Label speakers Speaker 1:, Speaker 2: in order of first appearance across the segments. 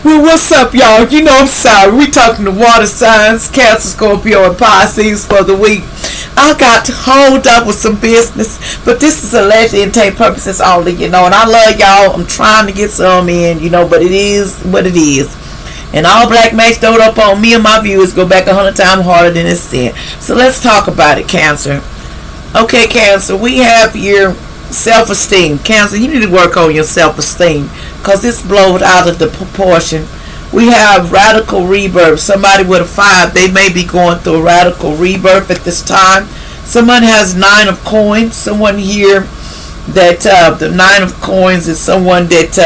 Speaker 1: Well, what's up, y'all? You know, I'm sorry. We talking the water signs, Cancer, Scorpio, and Pisces for the week. I got to hold up with some business, but this is allegedly entertainment purposes only, you know. And I love y'all. I'm trying to get some in, you know, but it is what it is. And all black makes throwed up on me and my viewers go back 100 times harder than it's said. So let's talk about it, Cancer. Okay, Cancer, we have your self-esteem. Cancer, you need to work on your self-esteem because it's blown out of the proportion. We have radical rebirth. Somebody with a 5, they may be going through a radical rebirth at this time. Someone has 9 of coins. Someone here that the 9 of coins is someone that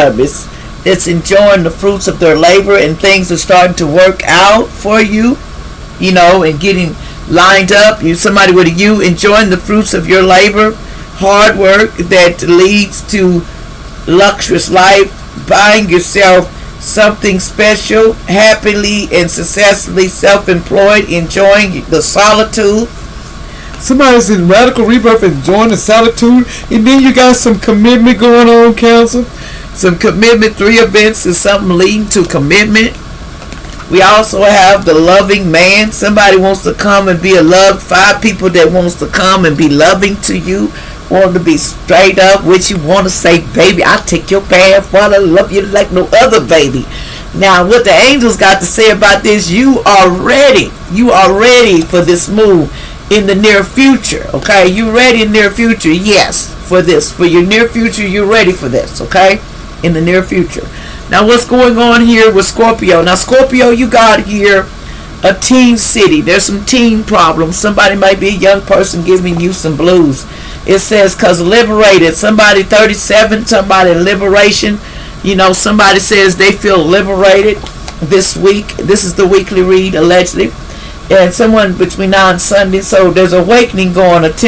Speaker 1: is enjoying the fruits of their labor, and things are starting to work out for you, you know, and getting lined up. You somebody with a U enjoying the fruits of your labor, hard work that leads to luxurious life, buying yourself something special, happily and successfully self-employed, enjoying the solitude. Somebody's in radical rebirth, enjoying the solitude, and then you got some commitment going on, Cancer. Some commitment, 3 events is something leading to commitment. We also have the loving man. Somebody wants to come and be a loved. 5 people that wants to come and be loving to you. Want to be straight up with you. Want to say, baby, I'll take your bath while I love you like no other baby. Now, what the angels got to say about this, you are ready. You are ready for this move in the near future. Okay? You ready in the near future? Yes, for this. For your near future, you're ready for this. Okay? In the near future. Now, what's going on here with Scorpio? Now, Scorpio, you got here a teen city. There's some teen problems. Somebody might be a young person giving you some blues. It says, because liberated. Somebody 37, somebody liberation. You know, somebody says they feel liberated this week. This is the weekly read, allegedly. And someone between now and Sunday. So there's awakening going, it's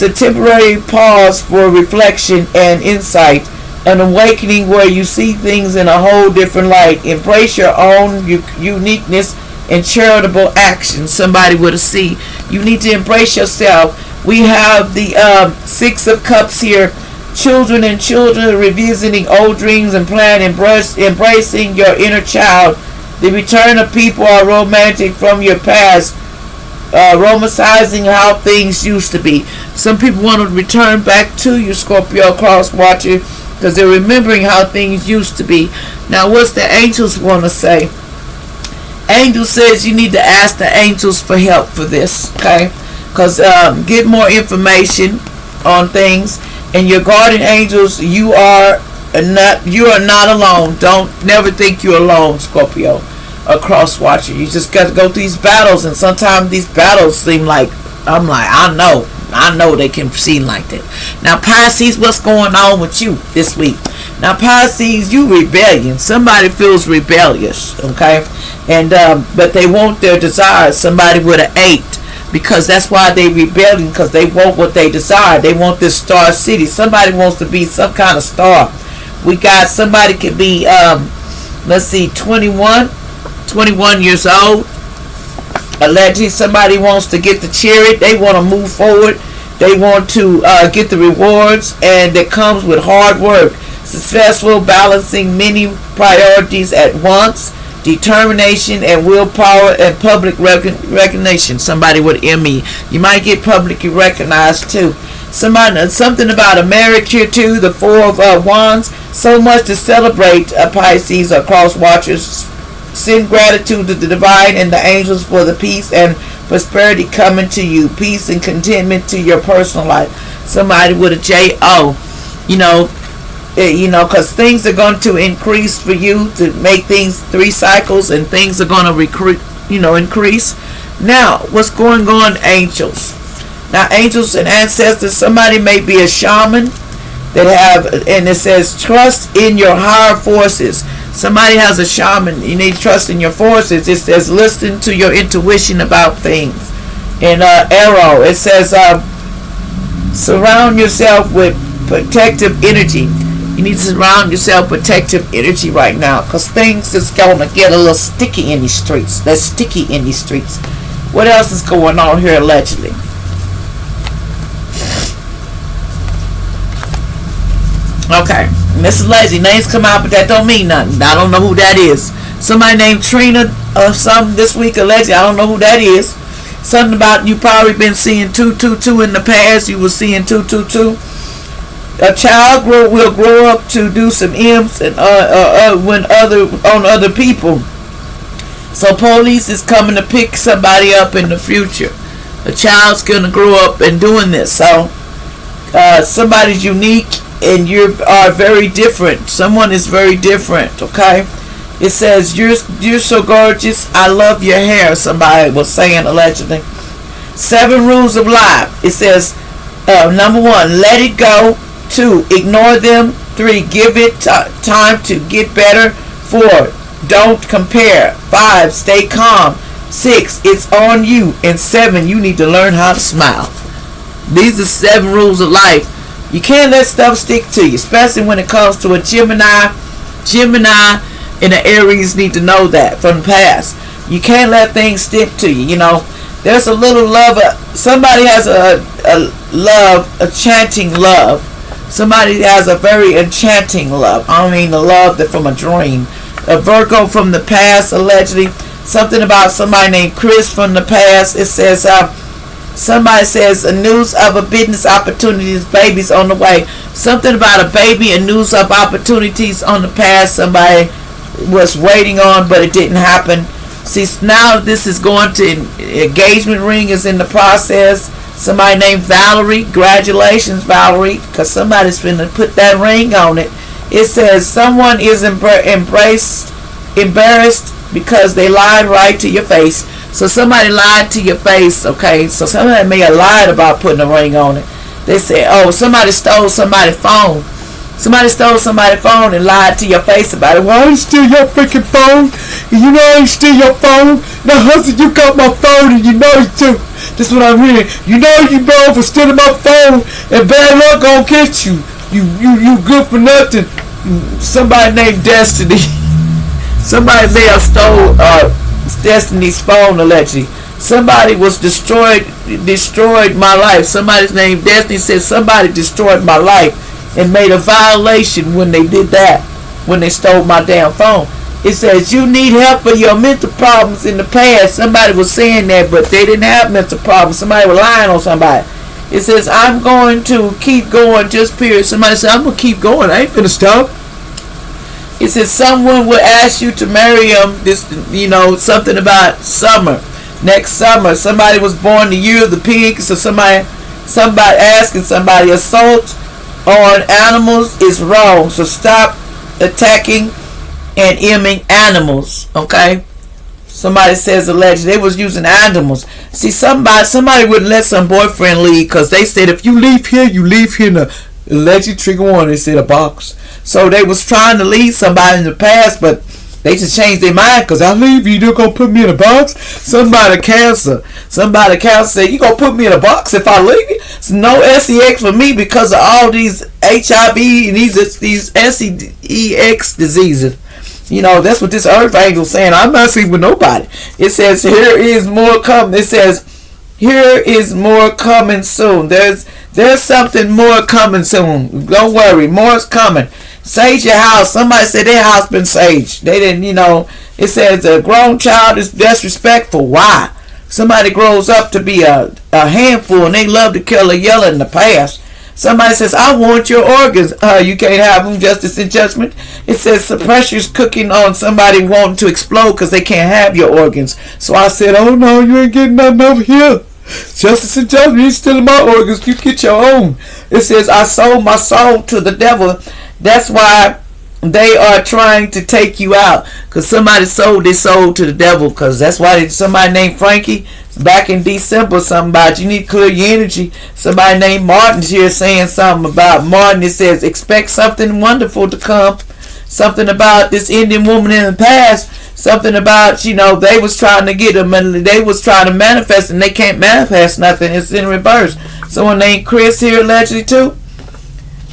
Speaker 1: a temporary pause for reflection and insight. An awakening where you see things in a whole different light. Embrace your own uniqueness and charitable action. Somebody with a C. You need to embrace yourself. We have the 6 of Cups here. Children revisiting old dreams and embracing your inner child. The return of people are romantic from your past. Romanticizing how things used to be. Some people want to return back to you, Scorpio cross watcher, because they're remembering how things used to be. Now, what's the angels want to say? Angel says you need to ask the angels for help for this, okay? Because get more information on things. And your guardian angels, you are not alone. Don't never think you're alone, Scorpio, a cross watcher. You just got to go through these battles, and sometimes these battles seem like I know they can seem like that. Now, Pisces, what's going on with you this week? Now, Pisces, you rebellion. Somebody feels rebellious, okay? And but they want their desires. Somebody with an 8, because that's why they rebelling, because they want what they desire. They want this star city. Somebody wants to be some kind of star. We got somebody could be, let's see, 21 years old. Allegedly, somebody wants to get the chariot. They want to move forward. They want to get the rewards, and it comes with hard work. Successful balancing many priorities at once. Determination and willpower and public recognition. Somebody with ME. You might get publicly recognized too. Something about a marriage here too. The 4 of Wands. So much to celebrate, Pisces or cross watchers. Send gratitude to the divine and the angels for the peace and prosperity coming to you. Peace and contentment to your personal life. Somebody with a J-O. Because things are going to increase for you to make things 3 cycles, and things are going to increase. Now, what's going on, angels? Now, angels and ancestors, somebody may be a shaman and it says trust in your higher forces. Somebody has a shaman. You need trust in your forces. It says listen to your intuition about things. And arrow, it says surround yourself with protective energy. You need to surround yourself with protective energy right now, because things is going to get a little sticky in these streets. They're sticky in these streets. What else is going on here allegedly? Okay. Miss Lazy, names come out, but that don't mean nothing. I don't know who that is. Somebody named Trina or something this week, allegedly. I don't know who that is. Something about you probably been seeing 222 in the past. You were seeing 222. A child will grow up to do some M's and when on other people. So police is coming to pick somebody up in the future. A child's gonna grow up and doing this. So somebody's unique and you are very different. Someone is very different. Okay. It says you're so gorgeous. I love your hair. Somebody was saying allegedly. 7 rules of life. It says number 1, let it go. 2, ignore them. 3, give it time to get better. 4, don't compare. 5, stay calm. 6, it's on you. And 7, you need to learn how to smile. These are 7 rules of life. You can't let stuff stick to you, especially when it comes to a Gemini. Gemini and the Aries need to know that from the past. You can't let things stick to you. You know, there's a little love. Somebody has a enchanting love. Somebody has a very enchanting love. I don't mean the love that from a dream. A Virgo from the past, allegedly. Something about somebody named Chris from the past. It says, somebody says, a news of a business opportunities, babies on the way. Something about a baby and news of opportunities on the past. Somebody was waiting on, but it didn't happen. See, now this is going to engagement ring is in the process. Somebody named Valerie. Congratulations, Valerie, because somebody's finna put that ring on it. It says someone is embarrassed because they lied right to your face. So somebody lied to your face, okay? So somebody may have lied about putting a ring on it. They said, oh, somebody stole somebody's phone. Somebody stole somebody's phone and lied to your face about it. Well, I didn't steal your freaking phone. And you know I didn't steal your phone. Now, husband, you got my phone and you know it too. That's what I'm hearing. You know for stealing my phone and bad luck gonna get you. You good for nothing. Somebody named Destiny. Somebody may have stole Destiny's phone allegedly. Somebody was destroyed my life. Somebody's named Destiny said somebody destroyed my life and made a violation when they did that, when they stole my damn phone. It says you need help for your mental problems in the past. Somebody was saying that, but they didn't have mental problems. Somebody was lying on somebody. It says I'm going to keep going, just period. Somebody said I'm going to keep going. I ain't finna stop. It says someone will ask you to marry them. This, something about summer. Next summer, somebody was born the year of the pig. So somebody asking somebody assault on animals is wrong. So stop attacking and aiming animals. Okay. Somebody says allegedly they was using animals. See, somebody wouldn't let some boyfriend leave because they said if you leave here in the alleged trigger warning. They said a box. So they was trying to leave somebody in the past, but they just changed their mind because I leave you, you're going to put me in a box? Somebody cancer said, you going to put me in a box if I leave you? It's no sex for me because of all these HIV and these SEX diseases. That's what this earth angel saying. I'm not sleeping with nobody. It says, here is more coming. It says, here is more coming soon. There's something more coming soon. Don't worry, more is coming. Sage your house. Somebody said their house been saged. They didn't, it says a grown child is disrespectful. Why? Somebody grows up to be a handful and they love to kill or yell in the past. Somebody says, I want your organs. You can't have them, justice and judgment. It says the pressure's cooking on somebody wanting to explode because they can't have your organs. So I said, oh no, you ain't getting nothing over here. Justice and judgment, you stealing my organs. You get your own. It says, I sold my soul to the devil. That's why they are trying to take you out. Because somebody sold their soul to the devil. Because that's why somebody named Frankie back in December something about you need to clear your energy. Somebody named Martin's here saying something about Martin. It says expect something wonderful to come. Something about this Indian woman in the past. Something about, they was trying to get them and they was trying to manifest and they can't manifest nothing. It's in reverse. Someone named Chris here allegedly too.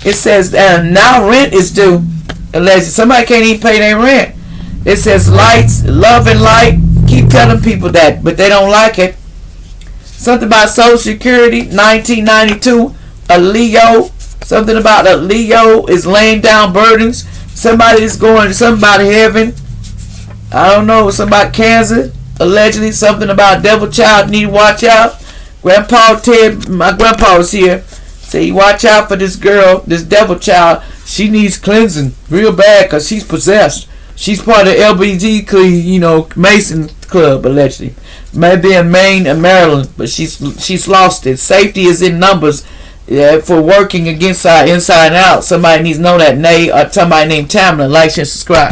Speaker 1: It says now rent is due. Allegedly. Somebody can't even pay their rent. It says lights, love and light. Keep telling people that, but they don't like it. Something about Social Security, 1992. A Leo Something about a Leo is laying down burdens. Somebody is going to somebody heaven. I don't know. Somebody Cancer. Allegedly. Something about devil child. Need to watch out. Grandpa Ted, my grandpa was here. Say watch out for this girl, this devil child. She needs cleansing real bad because she's possessed. She's part of LBG, Mason Club, allegedly. Maybe in Maine and Maryland, but she's lost it. Safety is in numbers. Yeah, for working against our inside and out. Somebody needs to know that. Nay, or somebody named Tamlin. Like and subscribe.